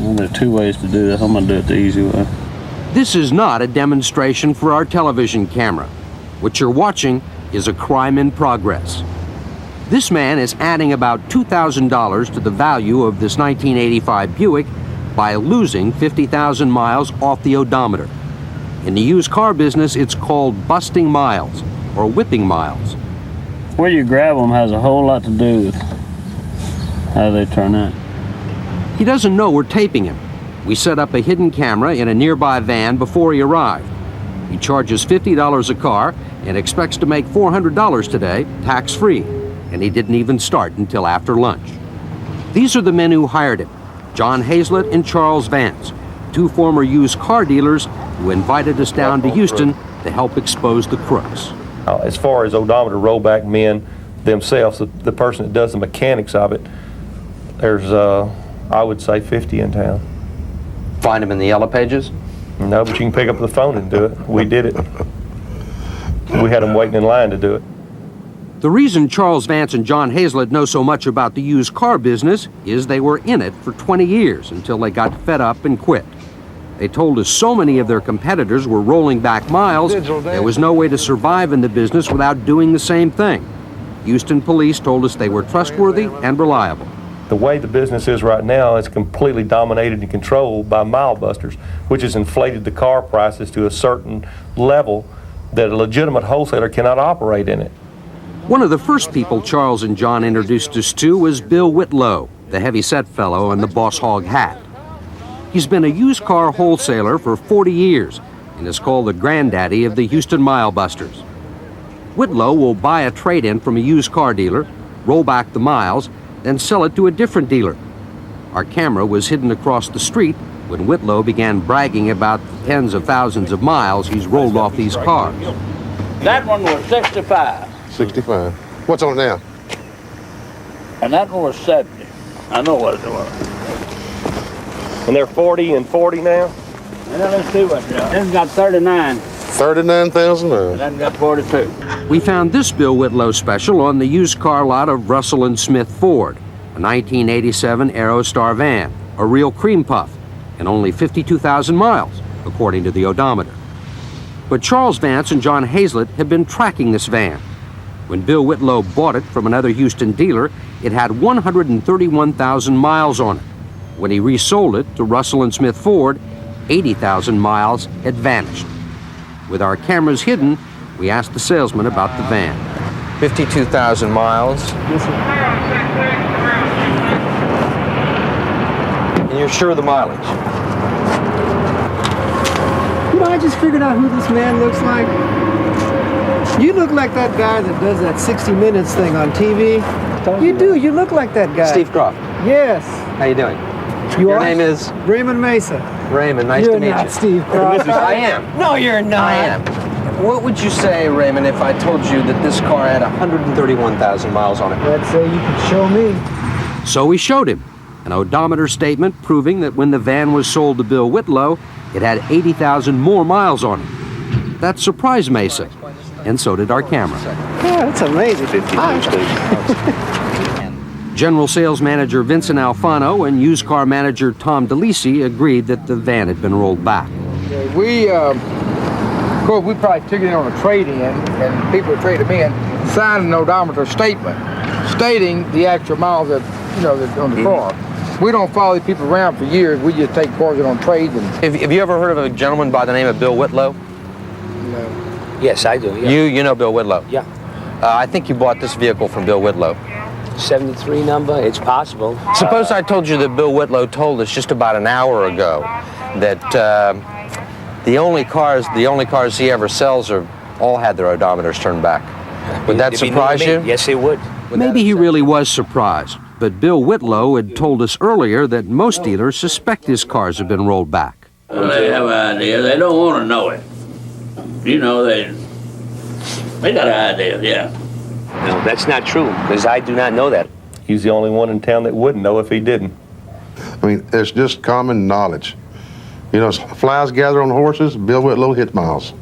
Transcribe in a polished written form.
Well, there are two ways to do this. I'm going to do it the easy way. This is not a demonstration for our television camera. What you're watching is a crime in progress. This man is adding about $2,000 to the value of this 1985 Buick by losing 50,000 miles off the odometer. In the used car business, it's called busting miles or whipping miles. Where you grab them has a whole lot to do with how they turn out. He doesn't know we're taping him. We set up a hidden camera in a nearby van before he arrived. He charges $50 a car and expects to make $400 today, tax-free. And he didn't even start until after lunch. These are the men who hired him, John Hazlett and Charles Vance, two former used car dealers who invited us down to Houston to help expose the crooks. As far as odometer rollback men themselves, the person that does the mechanics of it, there's, I would say, 50 in town. Find them in the yellow pages? No, but you can pick up the phone and do it. We did it. We had them waiting in line to do it. The reason Charles Vance and John Hazlett know so much about the used car business is they were in it for 20 years until they got fed up and quit. They told us so many of their competitors were rolling back miles, there was no way to survive in the business without doing the same thing. Houston police told us they were trustworthy and reliable. The way the business is right now, it's completely dominated and controlled by mile busters, which has inflated the car prices to a certain level that a legitimate wholesaler cannot operate in it. One of the first people Charles and John introduced us to was Bill Whitlow, the heavy-set fellow in the boss hog hat. He's been a used car wholesaler for 40 years and is called the granddaddy of the Houston Mile Busters. Whitlow will buy a trade-in from a used car dealer, roll back the miles, then sell it to a different dealer. Our camera was hidden across the street when Whitlow began bragging about the tens of thousands of miles he's rolled off these cars. That one was 65. 65. What's on it now? And that one was 70. I know what it was. And they're 40 and 40 now? And then let's see what it is. It's got 39. 39,000 miles. And then got 42. We found this Bill Whitlow special on the used car lot of Russell and Smith Ford, a 1987 Aerostar van, a real cream puff, and only 52,000 miles, according to the odometer. But Charles Vance and John Hazlett have been tracking this van. When Bill Whitlow bought it from another Houston dealer, it had 131,000 miles on it. When he resold it to Russell and Smith Ford, 80,000 miles had vanished. With our cameras hidden, we asked the salesman about the van. 52,000 miles. And you're sure of the mileage? You know, I just figured out who this man looks like. You look like that guy that does that 60 Minutes thing on TV. You do. You look like that guy. Steve Kroft. Yes. How you doing? Your name is? Raymond Mesa. Raymond, nice to meet you. You're not Steve Kroft. I am. No, you're not. I am. What would you say, Raymond, if I told you that this car had 131,000 miles on it? Let's say you could show me. So we showed him an odometer statement proving that when the van was sold to Bill Whitlow, it had 80,000 more miles on it. That surprised Mesa, and so did our camera. Yeah, that's amazing. General sales manager Vincent Alfano and used car manager Tom DeLisi agreed that the van had been rolled back. We probably took it on a trade-in, and people that traded them in signed an odometer statement stating the actual miles that, that's on the car. We don't follow these people around for years. We just take cars on trade. Have you ever heard of a gentleman by the name of Bill Whitlow? No. Yes, I do. Yeah. You know Bill Whitlow? Yeah. I think you bought this vehicle from Bill Whitlow. 73 number, it's possible. Suppose I told you that Bill Whitlow told us just about an hour ago that the only cars he ever sells all had their odometers turned back. Would that surprise you? Yes, it would. Maybe he really was surprised, but Bill Whitlow had told us earlier that most dealers suspect his cars have been rolled back. Well, they have an idea. They don't want to know it. They got an idea, yeah. No, that's not true, because I do not know that. He's the only one in town that wouldn't know if he didn't. I mean, it's just common knowledge. Flies gather on horses, Bill Whitlow hits miles.